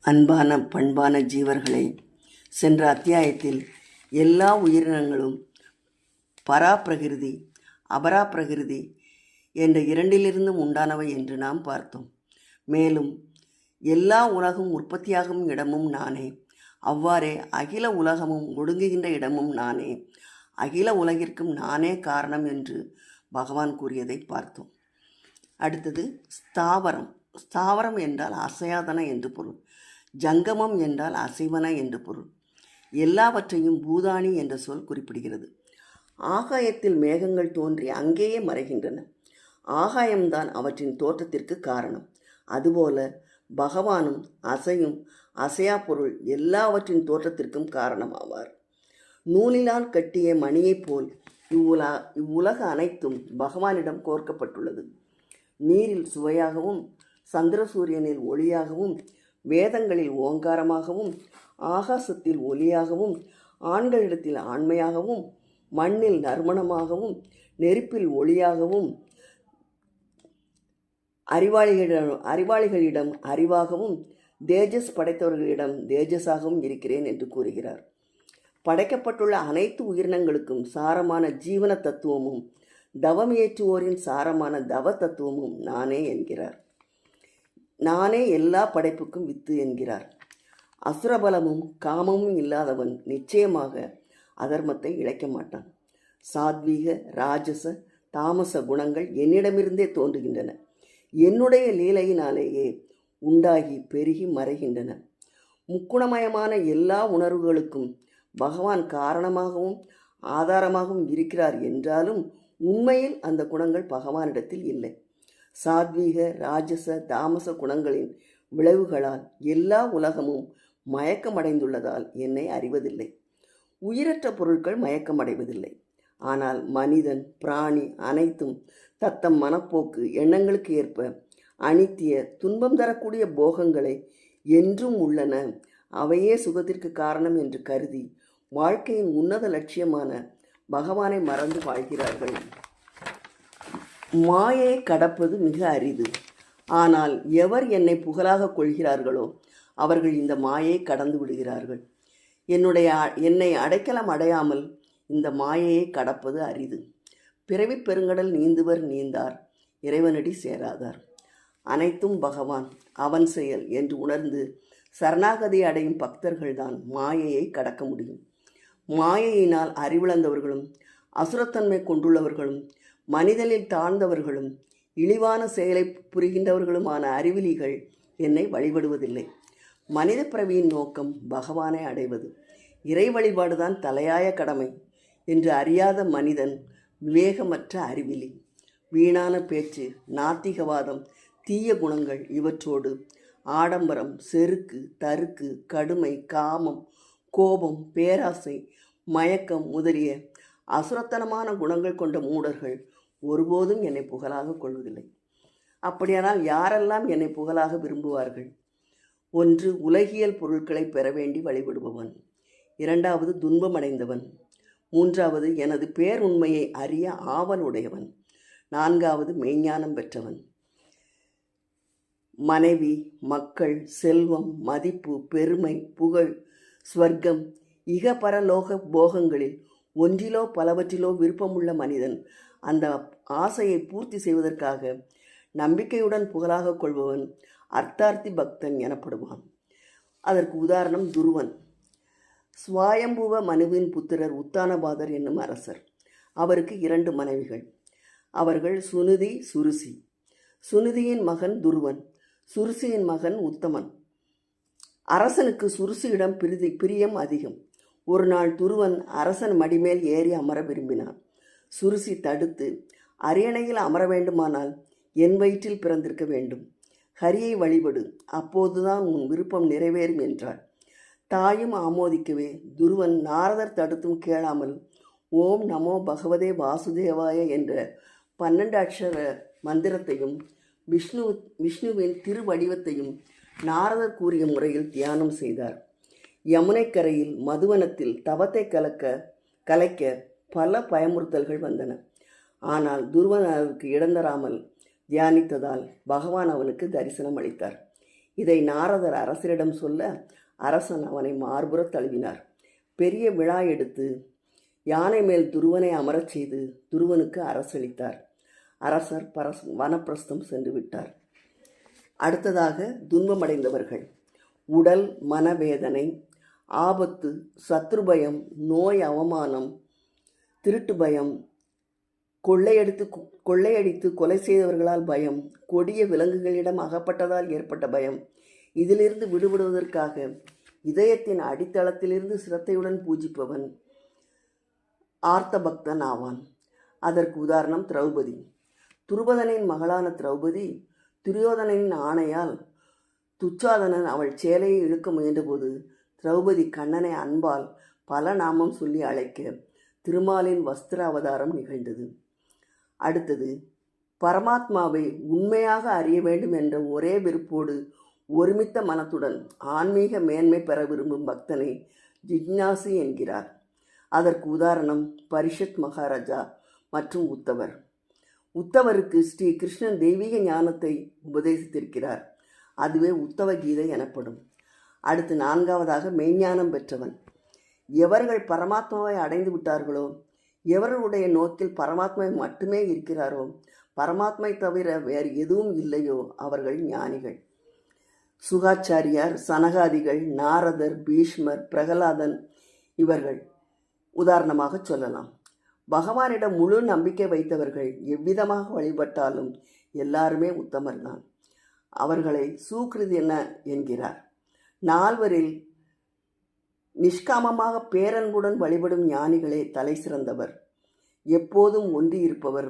அன்பான பண்பான ஜீவர்களே, சென்ற அத்தியாயத்தில் எல்லா உயிரினங்களும் பராப்பிரகிருதி அபராப்பிரகிருதி என்ற இரண்டிலிருந்தும் உண்டானவை என்று நாம் பார்த்தோம். மேலும் எல்லா உலகும் உற்பத்தியாகும் இடமும் நானே, அவ்வாறே அகில உலகமும் ஒடுங்குகின்ற இடமும் நானே, அகில உலகிற்கும் நானே காரணம் என்று பகவான் கூறியதை பார்த்தோம். அடுத்தது ஸ்தாவரம். ஸ்தாவரம் என்றால் அசையாதன என்று பொருள். ஜங்கமம் என்றால் அசைவன என்று பொருள். எல்லாவற்றையும் பூதானி என்ற சொல் குறிப்பிடுகிறது. ஆகாயத்தில் மேகங்கள் தோன்றி அங்கேயே மறைகின்றன. ஆகாயம்தான் அவற்றின் தோற்றத்திற்கு காரணம். அதுபோல பகவானும் அசையும் அசையா பொருள் எல்லாவற்றின் தோற்றத்திற்கும் காரணமாவார். நூலினால் கட்டிய மணியைப் போல் இவ்வுலக அனைத்தும் பகவானிடம் கோர்க்கப்பட்டுள்ளது. நீரில் சுவையாகவும், சந்திர சூரியனில் ஒளியாகவும், வேதங்களில் ஓங்காரமாகவும், ஆகாசத்தில் ஒலியாகவும், ஆண்களிடத்தில் ஆண்மையாகவும், மண்ணில் நறுமணமாகவும், நெருப்பில் ஒளியாகவும், அறிவாளிகளிடம் அறிவாகவும், தேஜஸ் படைத்தவர்களிடம் தேஜஸாகவும் இருக்கிறேன் என்று கூறுகிறார். படைக்கப்பட்டுள்ள அனைத்து உயிரினங்களுக்கும் சாரமான ஜீவன தத்துவமும், தவம் ஏற்றுவோரின் சாரமான தவ தத்துவமும் நானே என்கிறார். நானே எல்லா படைப்புக்கும் வித்து என்கிறார். அசுரபலமும் காமமும் இல்லாதவன் நிச்சயமாக அதர்மத்தை இழைக்க மாட்டான். சாத்வீக, ராஜச, தாமச குணங்கள் என்னிடமிருந்தே தோன்றுகின்றன. என்னுடைய லீலையினாலேயே உண்டாகி பெருகி மறைகின்றன. முக்குணமயமான எல்லா உணர்வுகளுக்கும் பகவான் காரணமாகவும் ஆதாரமாகவும் இருக்கிறார் என்றாலும் உண்மையில் அந்த குணங்கள் பகவானிடத்தில் இல்லை. சாத்வீக, ராஜச, தாமச குணங்களின் விளைவுகளால் எல்லா உலகமும் மயக்கமடைந்துள்ளதால் என்னை அறிவதில்லை. உயிரற்ற பொருட்கள் மயக்கமடைவதில்லை. ஆனால் மனிதன், பிராணி அனைத்தும் தத்தம் மனப்போக்கு எண்ணங்களுக்கு ஏற்ப அனித்திய, துன்பம் தரக்கூடிய போகங்களை என்றும் உள்ளன, அவையே சுகத்திற்கு காரணம் என்று கருதி வாழ்க்கையின் உன்னத லட்சியமான பகவானை மறந்து வாழ்கிறார்கள். மாயை கடப்பது மிக அரிது. ஆனால் எவர் என்னை புகழாக கொள்கிறார்களோ அவர்கள் இந்த மாயை கடந்து விடுகிறார்கள். என்னை அடைக்கலம் அடையாமல் இந்த மாயையை கடப்பது அரிது. பிறவி பெருங்கடல் நீந்துவர் நீந்தார், இறைவனடி சேராதார். அனைத்தும் பகவான், அவன் செயல் என்று உணர்ந்து சரணாகதி அடையும் பக்தர்கள்தான் மாயையை கடக்க முடியும். மாயையினால் அறிவிழந்தவர்களும், அசுரத்தன்மை கொண்டுள்ளவர்களும், மனிதனில் தாழ்ந்தவர்களும், இழிவான செயலை புரிகின்றவர்களுமான அறிவிலிகள் என்னை வழிபடுவதில்லை. மனித பிறவியின் நோக்கம் பகவானை அடைவது. இறை வழிபாடுதான் தலையாய கடமை என்று அறியாத மனிதன் விவேகமற்ற அறிவிலி. வீணான பேச்சு, நாத்திகவாதம், தீய குணங்கள் இவற்றோடு ஆடம்பரம், செருக்கு, தருக்கு, கடுமை, காமம், கோபம், பேராசை, மயக்கம் முதலிய அசுரத்தனமான குணங்கள் கொண்ட மூடர்கள் ஒருபோதும் என்னை புகழாக கொள்வதில்லை. அப்படியானால் யாரெல்லாம் என்னை புகழாக விரும்புவார்கள்? ஒன்று, உலகியல் பொருட்களை பெற வேண்டி வழிபடுபவன். இரண்டாவது, துன்பமடைந்தவன். மூன்றாவது, எனது பேருண்மையை அறிய ஆவல் உடையவன். நான்காவது, மெய்ஞானம் பெற்றவன். மனைவி, மக்கள், செல்வம், மதிப்பு, பெருமை, புகழ், ஸ்வர்க்கம், இகபரலோக போகங்களில் ஒன்றிலோ பலவற்றிலோ விருப்பமுள்ள மனிதன் அந்த ஆசையை பூர்த்தி செய்வதற்காக நம்பிக்கையுடன் புகழாக கொள்பவன் அர்த்தார்த்தி பக்தன் எனப்படுவான். அதற்கு உதாரணம் துருவன். ஸ்வாயம்புவ மனுவின் புத்திரர் உத்தானபாதர் என்னும் அரசர். அவருக்கு 2 மனைவிகள். அவர்கள் சுனிதி, சுருசி. சுனிதியின் மகன் துருவன், சுருசியின் மகன் உத்தமன். அரசனுக்கு சுருசியிடம் பிரியம் அதிகம். ஒரு நாள் துருவன் அரசன் மடிமேல் ஏறி அமர விரும்பினான். சுருசி தடுத்து, அரியணையில் அமர வேண்டுமானால் என் வயிற்றில் பிறந்திருக்க வேண்டும். ஹரியை வழிபடு, அப்போதுதான் உன் விருப்பம் நிறைவேறும் என்றாள். தாயும் ஆமோதிக்கவே துருவன் நாரதர் தடுத்தும் கேளாமல் ஓம் நமோ பகவதே வாசுதேவாய என்ற 12 அக்ஷர மந்திரத்தையும் விஷ்ணுவின் திருவடிவத்தையும் நாரதர் கூறிய முறையில் தியானம் செய்தார். யமுனைக்கரையில் மதுவனத்தில் தவத்தை கலைக்க பல பயமுறுத்தல்கள் வந்தன. ஆனால் துருவன் அதற்கு இடந்தராமல் தியானித்ததால் பகவான் அவனுக்கு தரிசனம் அளித்தார். இதை நாரதர் அரசரிடம் சொல்ல அரசன் அவனை மார்புறத் தழுவினார். பெரிய விழா எடுத்து யானை மேல் துருவனை அமரச் செய்து துருவனுக்கு அரசளித்தார். அரசர் வனப்பிரஸ்தம் சென்று விட்டார். அடுத்ததாக துன்பமடைந்தவர்கள். உடல் மனவேதனை, ஆபத்து, சத்ருபயம், நோய், அவமானம், திருட்டு பயம், கொள்ளையடித்து கொலை செய்தவர்களால் பயம், கொடிய விலங்குகளிடம் அகப்பட்டதால் ஏற்பட்ட பயம். இதிலிருந்து விடுபடுவதற்காக இதயத்தின் அடித்தளத்திலிருந்து சிரத்தையுடன் பூஜிப்பவன் ஆர்த்த பக்தன் ஆவான். அதற்கு உதாரணம் திரௌபதி. துருபதனின் மகளான திரௌபதி துரியோதனின் ஆணையால் துச்சாதனன் அவள் சேலையை இழுக்க முயன்றபோது திரௌபதி கண்ணனை அன்பால் பல நாமம் சொல்லி அழைக்க திருமாலின் வஸ்திர அவதாரம் நிகழ்ந்தது. அடுத்தது, பரமாத்மாவை உண்மையாக அறிய வேண்டும் என்ற ஒரே விருப்போடு ஒருமித்த மனத்துடன் ஆன்மீக மேன்மை பெற விரும்பும் பக்தனை ஜிக்ஞாசி என்கிறார். அதற்கு உதாரணம் பரிஷத் மகாராஜா மற்றும் உத்தவர். உத்தவருக்கு ஸ்ரீ கிருஷ்ணன் தெய்வீக ஞானத்தை உபதேசித்திருக்கிறார். அதுவே உத்தவ கீதை எனப்படும். அடுத்து நான்காவதாக மெய்ஞானம் பெற்றவன். எவர்கள் பரமாத்மாவை அடைந்து விட்டார்களோ, எவர்களுடைய நோக்கில் பரமாத்மா மட்டுமே இருக்கிறாரோ, பரமாத்மை தவிர வேறு எதுவும் இல்லையோ அவர்கள் ஞானிகள். சுகாச்சாரியார், சனகாதிகள், நாரதர், பீஷ்மர், பிரகலாதன் இவர்கள் உதாரணமாக சொல்லலாம். பகவானிடம் முழு நம்பிக்கை வைத்தவர்கள் எவ்விதமாக வழிபட்டாலும் எல்லாருமே உத்தமர்தான். அவர்களை சூக்ருதின என்கிறார். நால்வரில் நிஷ்காமமாக பேரன்புடன் வழிபடும் ஞானிகளே தலை சிறந்தவர். எப்போதும் ஒன்றி இருப்பவர்,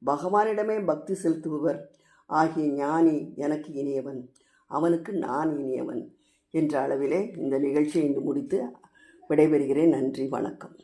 பகவானிடமே பக்தி செலுத்துபவர் ஆகிய ஞானி எனக்கு இனியவன், அவனுக்கு நான் இனியவன் என்ற அளவிலே இந்த நிகழ்ச்சியை இன்று முடித்து விடைபெறுகிறேன். நன்றி, வணக்கம்.